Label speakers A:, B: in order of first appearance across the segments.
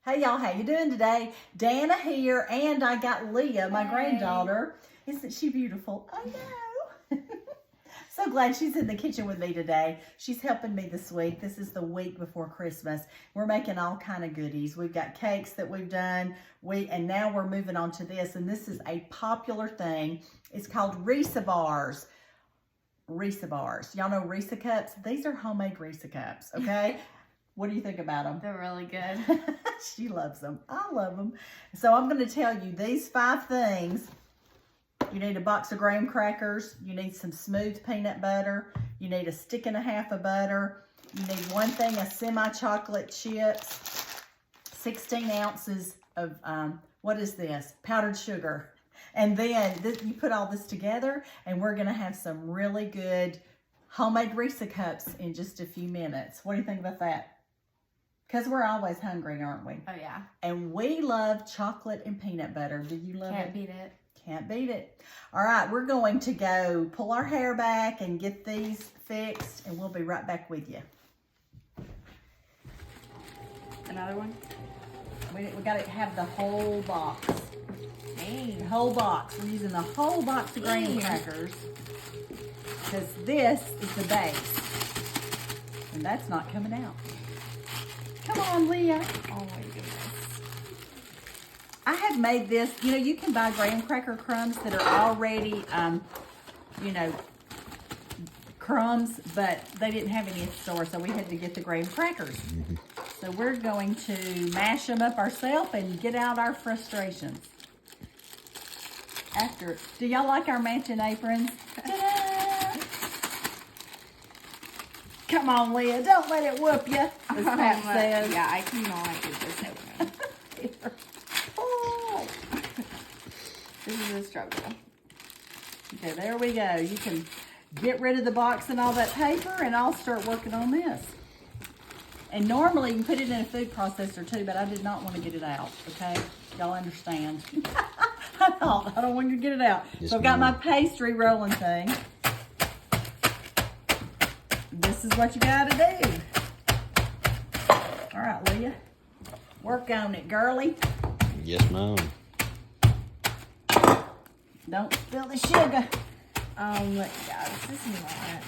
A: Hey y'all, how you doing today? Dana here, and I got Leah, my
B: Hey.
A: granddaughter. Isn't she beautiful? I know. So glad she's in the kitchen with me today. She's helping me this week. This is the week before Christmas. We're making all kind of goodies. We've got cakes that we've done. And now we're moving on to this, and this is a popular thing. It's called Risa bars. Risa bars. Y'all know Risa cups? These are homemade Risa cups, okay? What do you think about them?
B: They're really good.
A: She loves them. I love them. So I'm going to tell you these 5 things. You need a box of graham crackers. You need some smooth peanut butter. You need a stick and a half of butter. You need 1 thing of semi-chocolate chips. 16 ounces of, what is this? Powdered sugar. And then you put all this together, and we're going to have some really good homemade Risa cups in just a few minutes. What do you think about that? Because we're always hungry, aren't we?
B: Oh, yeah.
A: And we love chocolate and peanut butter. Do you love it?
B: Can't beat it.
A: Can't beat it. All right, we're going to go pull our hair back and get these fixed, and we'll be right back with you.
B: Another one?
A: We got to have the whole box.
B: Hey.
A: The whole box. We're using the whole box of graham crackers because this is the base. And that's not coming out. Come on, Leah.
B: Oh, my goodness.
A: I have made this, you know, you can buy graham cracker crumbs that are already, you know, crumbs, but they didn't have any at the store, so we had to get the graham crackers. So we're going to mash them up ourselves and get out our frustrations. Do y'all like our matching aprons? Ta-da! Come on, Leah, don't let it whoop you, as Pat says.
B: Yeah, I cannot get this open.
A: Oh.
B: This is a struggle.
A: Okay, there we go. You can get rid of the box and all that paper, and I'll start working on this. And normally you can put it in a food processor too, but I did not want to get it out, okay? Y'all understand. I don't want you to get it out.
C: Yes,
A: So I've got my
C: ma'am.
A: pastry rolling thing. This is what you gotta do. All right, Leah. Work on it, girly.
C: Yes, ma'am.
A: Don't spill the sugar.
B: Yeah, this is not.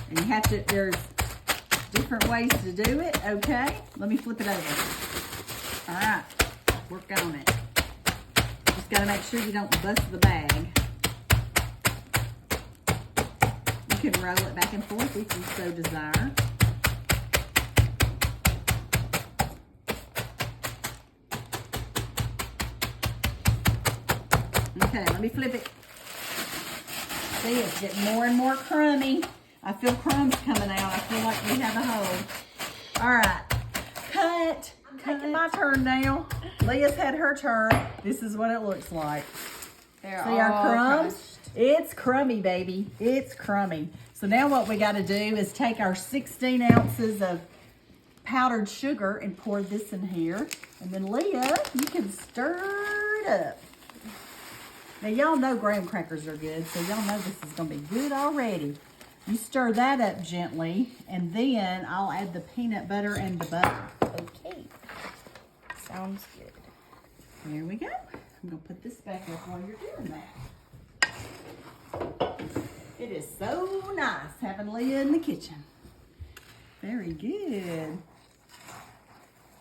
A: And you have to, there's different ways to do it, okay? Let me flip it over. All right, work on it. Just gotta make sure you don't bust the bag. You can roll it back and forth if you so desire. Okay, let me flip it. See, it's getting more and more crummy. I feel crumbs coming out. I feel like we have a hole. All right, cut. I'm taking my turn now. Leah's had her turn. This is what it looks like.
B: They're
A: See
B: all
A: our crumbs?
B: crushed.
A: It's crummy, baby. It's crummy. So now what we got to do is take our 16 ounces of powdered sugar and pour this in here. And then Leah, you can stir it up. Now y'all know graham crackers are good, so y'all know this is going to be good already. You stir that up gently, and then I'll add the peanut butter and the butter.
B: Okay. Sounds good.
A: There we go. I'm going to put this back up while you're doing that. It is so nice having Leah in the kitchen. Very good.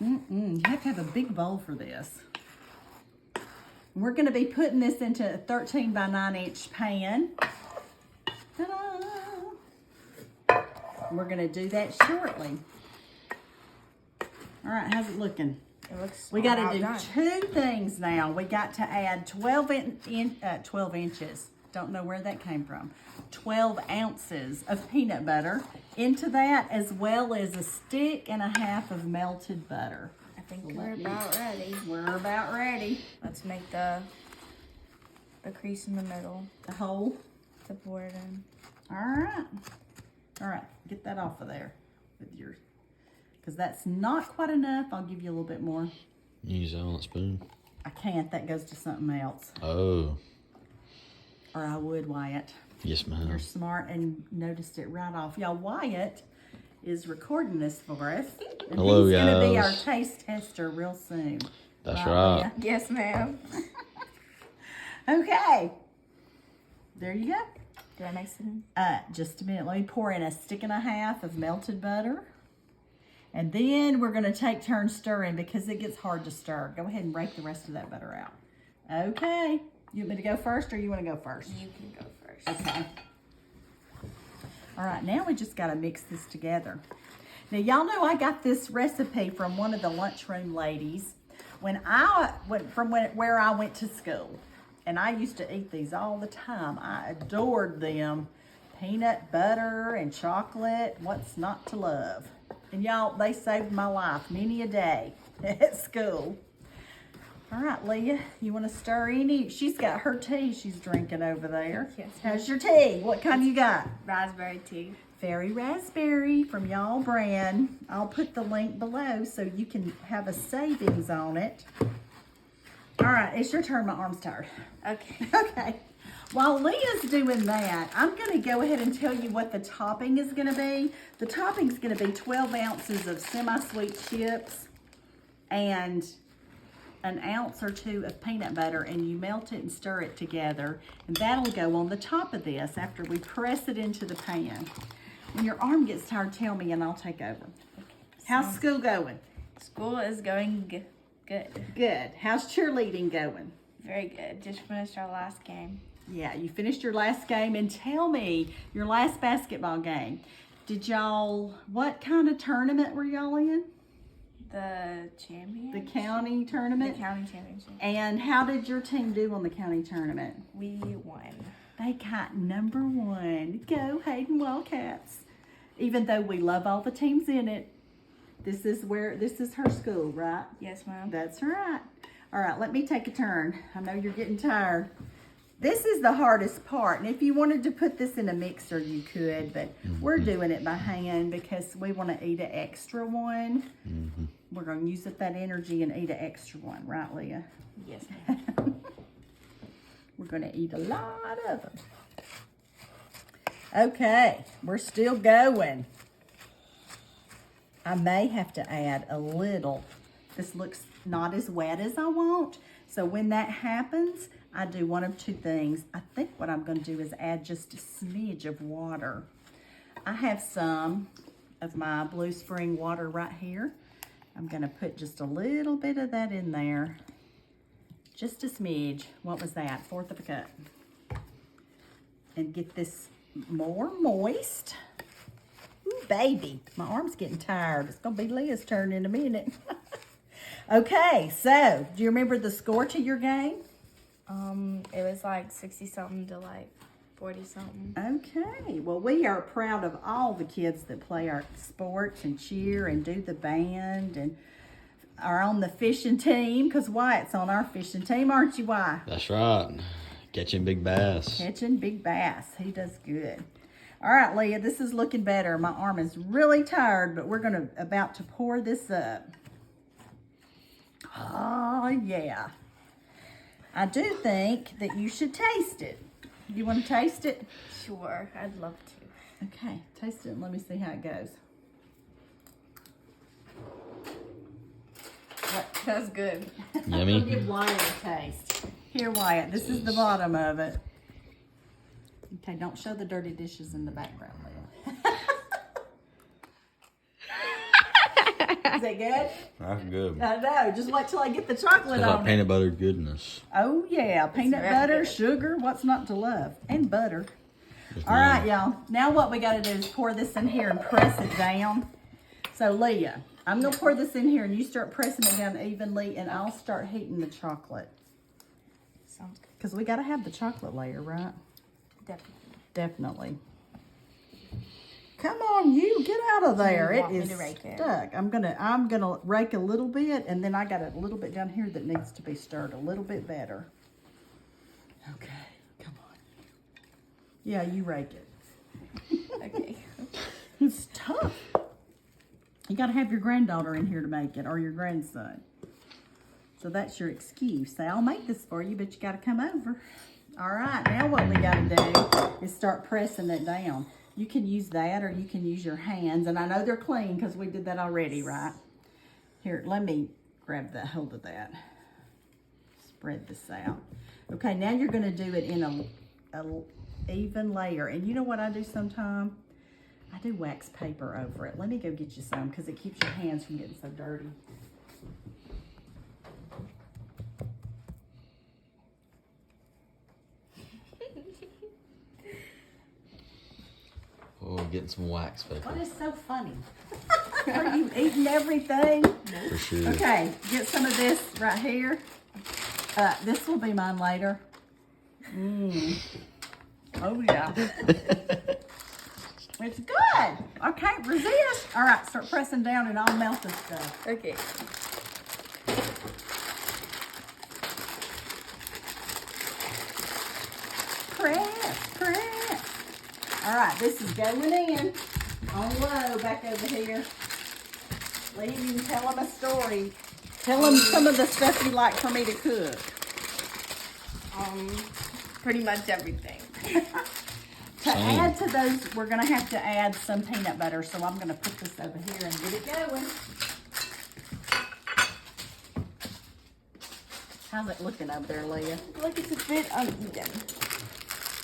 A: You have to have a big bowl for this. We're going to be putting this into a 13 by 9 inch pan. Ta-da! We're going to do that shortly. All right, how's it looking?
B: It looks
A: We got to
B: about
A: do
B: done.
A: 2 things now. We got to add 12 inches. Don't know where that came from. 12 ounces of peanut butter into that, as well as a stick and a half of melted butter.
B: I think
A: So
B: we're
A: let me-
B: about ready.
A: We're about ready.
B: Let's make the crease in the middle
A: The hole.
B: to pour it in.
A: All right. All right. Get that off of there with yours. Because that's not quite enough. I'll give you a little bit more.
C: Use that on that spoon.
A: I can't. That goes to something else.
C: Oh,
A: Or I would, Wyatt.
C: yes,
A: You're
C: ma'am.
A: smart and noticed it right off. Y'all, Wyatt is recording this for us. And
C: Hello,
A: he's going to be our
C: guys.
A: taste tester real soon.
C: That's
A: Right,
C: right.
A: Leah?
B: Yes, ma'am.
A: Okay. There you go.
B: Do I mix it in?
A: Just a minute. Let me pour in a stick and a half of melted butter. And then we're going to take turns stirring because it gets hard to stir. Go ahead and rake the rest of that butter out. Okay. You want me to go first or you want to go first?
B: You can go first.
A: Okay. All right, now we just got to mix this together. Now, y'all know I got this recipe from one of the lunchroom ladies where I went to school. And I used to eat these all the time. I adored them. Peanut butter and chocolate. What's not to love? And y'all, they saved my life many a day at school. All right, Leah, you want to stir any? She's got her tea she's drinking over there.
B: Yes.
A: How's your tea? What kind you got?
B: Raspberry tea.
A: Fairy Raspberry from y'all brand. I'll put the link below so you can have a savings on it. All right, it's your turn. My arm's tired.
B: Okay.
A: Okay. While Leah's doing that, I'm going to go ahead and tell you what the topping is going to be. The topping is going to be 12 ounces of semi-sweet chips and an ounce or two of peanut butter, and you melt it and stir it together. And that'll go on the top of this after we press it into the pan. When your arm gets tired, tell me and I'll take over. How's school going?
B: School is going good.
A: Good. How's cheerleading going?
B: Very good. Just finished our last game.
A: Yeah, you finished your last game, and tell me your last basketball game. What kind of tournament were y'all in?
B: The champion?
A: The county
B: The
A: tournament?
B: county championship.
A: And how did your team do on the county tournament?
B: We won.
A: They got number 1. Go Hayden Wildcats. Even though we love all the teams in it, this is her school, right?
B: Yes, ma'am.
A: That's right. All right, let me take a turn. I know you're getting tired. This is the hardest part. And if you wanted to put this in a mixer, you could, but we're doing it by hand because we want to eat an extra one. We're going to use up that energy and eat an extra one, right, Leah?
B: Yes, ma'am.
A: We're going to eat a lot of them. Okay, we're still going. I may have to add a little. This looks not as wet as I want. So when that happens, I do one of two things. I think what I'm going to do is add just a smidge of water. I have some of my Blue Spring water right here. I'm going to put just a little bit of that in there. Just a smidge. What was that? 1/4 of a cup. And get this more moist. Ooh, baby, my arm's getting tired. It's going to be Leah's turn in a minute. Okay, so do you remember the score to your game?
B: It was like 60-something to like 40-something.
A: Okay, well, we are proud of all the kids that play our sports and cheer and do the band and are on the fishing team, because Wyatt's on our fishing team, aren't you, Wyatt?
C: That's right. Catching big bass.
A: Catching big bass. He does good. All right, Leah, this is looking better. My arm is really tired, but we're about to pour this up. Oh, yeah. I do think that you should taste it. You want to taste it?
B: Sure, I'd love to.
A: Okay, taste it and let me see how it goes.
B: That's good.
A: I'll
C: Yummy.
A: give Wyatt a taste. Here, Wyatt, this is the bottom of it. Okay, don't show the dirty dishes in the background, Leah. Is that good?
C: That's good.
A: I know. Just wait till I get the chocolate
C: It's like
A: on it.
C: peanut butter goodness.
A: Oh, yeah. Peanut
B: very
A: butter,
B: good.
A: sugar. What's not to love? And butter.
C: Yes,
A: All
C: ma'am.
A: right, y'all. Now what we got to do is pour this in here and press it down. So, Leah, I'm going to pour this in here and you start pressing it down evenly and I'll start heating the chocolate.
B: Sounds good.
A: Because we got to have the chocolate layer, right?
B: Definitely.
A: Definitely. Come on, you get out of there.
B: you
A: It
B: want me
A: is
B: to rake it?
A: stuck. I'm gonna rake a little bit, and then I got a little bit down here that needs to be stirred a little bit better. Okay, come on. Yeah, you rake it.
B: Okay.
A: It's tough. You got to have your granddaughter in here to make it, or your grandson. So that's your excuse. Say, I'll make this for you, but you got to come over. All right, now what we got to do is start pressing it down. You can use that or you can use your hands. And I know they're clean because we did that already, right? Here, let me grab the hold of that. Spread this out. Okay, now you're going to do it in a even layer. And you know what I do sometimes? I do wax paper over it. Let me go get you some because it keeps your hands from getting so dirty.
C: Oh, getting some wax paper.
A: What is so funny? Are you eating everything?
C: For sure.
A: Okay, get some of this right here. This will be mine later. Oh yeah. It's good. Okay, resist. All right, start pressing down and I'll melt this stuff.
B: Okay.
A: Press. All right, this is going in on low back over here. Lee, you can tell them a story. Tell them some of the stuff you like for me to cook.
B: Pretty much everything.
A: To add to those, we're gonna have to add some peanut butter, so I'm gonna put this over here and get it going. How's it looking over there, Leah?
B: Like it's a bit uneven.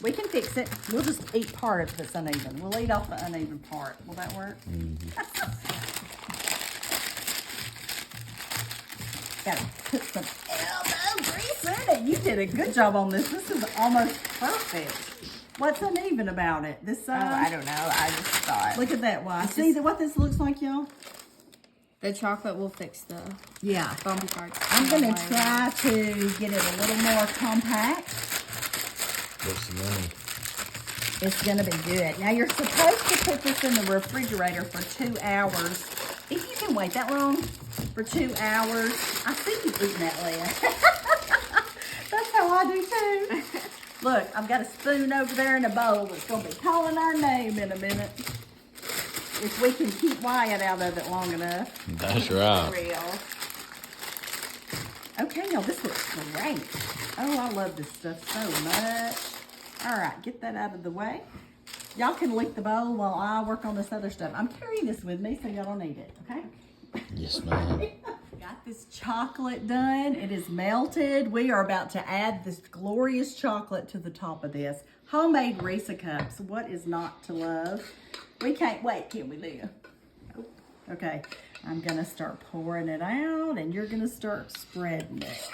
A: We can fix it. We'll just eat part of this uneven. We'll eat off the uneven part. Will that work? Gotta put some elbow grease in it. You did a good job on this. This is almost perfect. What's uneven about it? This
B: Oh, I don't know. I just thought.
A: Look at that. Why? See what this looks like, y'all?
B: The chocolate will fix the
A: Yeah.
B: bumpy parts.
A: I'm gonna try to get it a little more compact.
C: Looks yummy.
A: It's gonna be good. Now you're supposed to put this in the refrigerator for 2 hours. If you can wait that long, for 2 hours. I see you eating that, Leah. That's how I do too. Look, I've got a spoon over there in a bowl that's gonna be calling our name in a minute. If we can keep Wyatt out of it long enough.
C: That's right.
B: Real.
A: Okay, y'all, this looks great. Oh, I love this stuff so much. All right, get that out of the way. Y'all can lick the bowl while I work on this other stuff. I'm carrying this with me so y'all don't need it, okay?
C: Yes, ma'am.
A: Got this chocolate done. It is melted. We are about to add this glorious chocolate to the top of this. Homemade Reese cups. What is not to love? We can't wait, can we, Leah? Okay, I'm gonna start pouring it out and you're gonna start spreading it.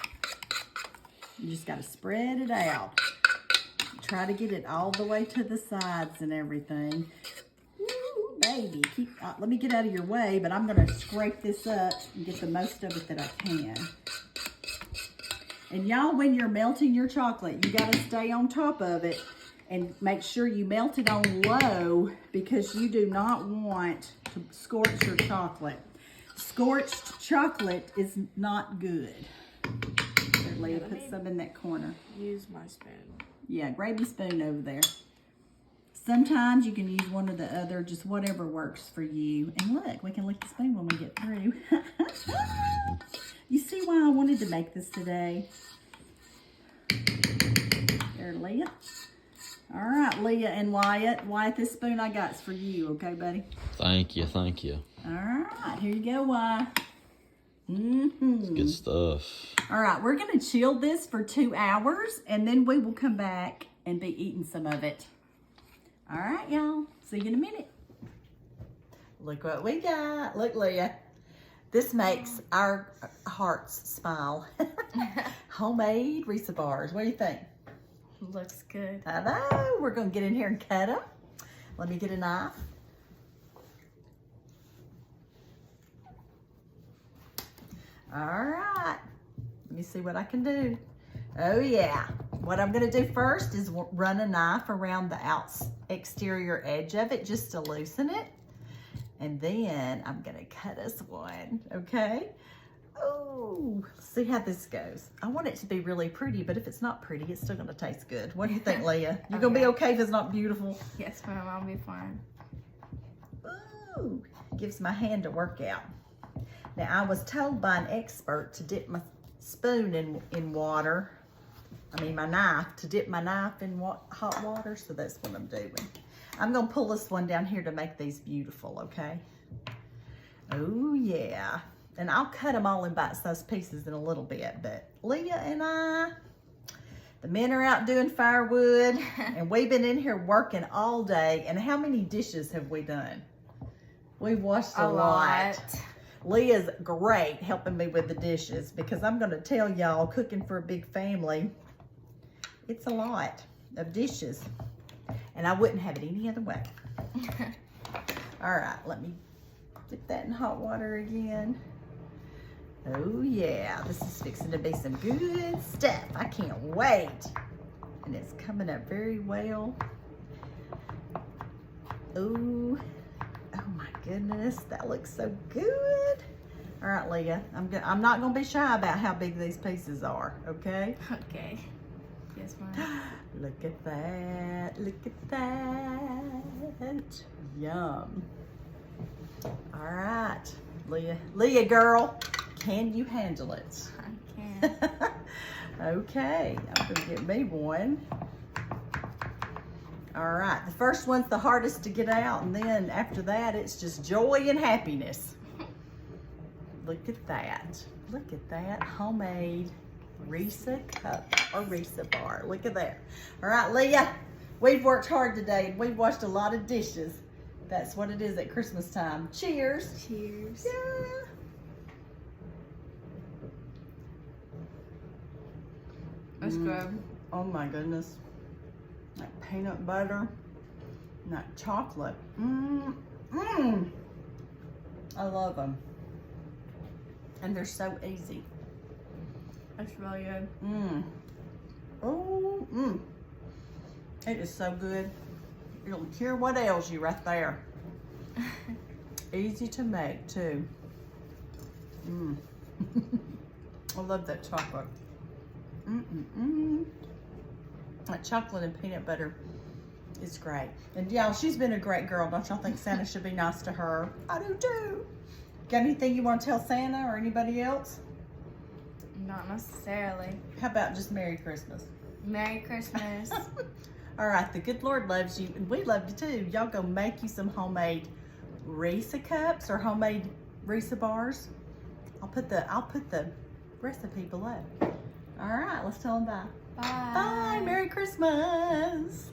A: You just gotta spread it out. Try to get it all the way to the sides and everything. Ooh, baby, let me get out of your way, but I'm gonna scrape this up and get the most of it that I can. And y'all, when you're melting your chocolate, you gotta stay on top of it and make sure you melt it on low because you do not want to scorch your chocolate. Scorched chocolate is not good. Here, Leah, put some in that corner.
B: Use my spoon.
A: Yeah, grab your spoon over there. Sometimes you can use one or the other, just whatever works for you. And look, we can lick the spoon when we get through. You see why I wanted to make this today? There, Leah. All right, Leah and Wyatt. Wyatt, this spoon I got is for you, okay, buddy?
C: Thank you, thank you.
A: All right, here you go, Wyatt. Mm-hmm.
C: Good stuff.
A: All right, we're gonna chill this for 2 hours and then we will come back and be eating some of it. All right, y'all, see you in a minute. Look what we got. Look, Leah. This makes our hearts smile. Homemade Reese bars. What do you think?
B: Looks good.
A: I know. We're gonna get in here and cut them. Let me get a knife. All right, let me see what I can do. Oh yeah, what I'm gonna do first is run a knife around the exterior edge of it just to loosen it. And then I'm gonna cut us one, okay? Oh, see how this goes. I want it to be really pretty, but if it's not pretty, it's still gonna taste good. What do you think, Leah? You gonna be okay if it's not beautiful?
B: Yes, ma'am, I'll be fine.
A: Ooh, gives my hand a workout. Now, I was told by an expert to dip my spoon in water. I mean, my knife, to dip my knife in hot water, so that's what I'm doing. I'm gonna pull this one down here to make these beautiful, okay? Oh yeah. And I'll cut them all in bite-sized pieces in a little bit, but Leah and I, the men are out doing firewood, and we've been in here working all day. And how many dishes have we done? We've washed a lot. Leah's great helping me with the dishes because I'm going to tell y'all, cooking for a big family, it's a lot of dishes. And I wouldn't have it any other way. All right, let me dip that in hot water again. Oh yeah, this is fixing to be some good stuff. I can't wait. And it's coming up very well. Oh my goodness, that looks so good. All right, Leah, I'm not gonna be shy about how big these pieces are, okay?
B: Okay. Yes, Mom.
A: Look at that, look at that. Yum. All right, Leah girl, can you handle it?
B: I can.
A: Okay, I'm gonna get me one. All right, the first one's the hardest to get out, and then after that, it's just joy and happiness. Look at that. Look at that homemade Risa cup or Risa bar. Look at that. All right, Leah, we've worked hard today, and we've washed a lot of dishes. That's what it is at Christmas time. Cheers.
B: Cheers.
A: Yeah.
B: That's good.
A: Oh my goodness. That peanut butter and that chocolate. I love them. And they're so easy.
B: That's really good.
A: It is so good. It'll cure what ails you right there. Easy to make too. I love that chocolate. That chocolate and peanut butter is great. And y'all, she's been a great girl. Don't y'all think Santa should be nice to her? I do too. Got anything you want to tell Santa or anybody else?
B: Not necessarily.
A: How about just Merry Christmas?
B: Merry Christmas.
A: All right, the good Lord loves you, and we love you too. Y'all go make you some homemade Risa cups or homemade Risa bars. I'll put the recipe below. All right, let's tell them bye.
B: Bye.
A: Bye. Merry Christmas.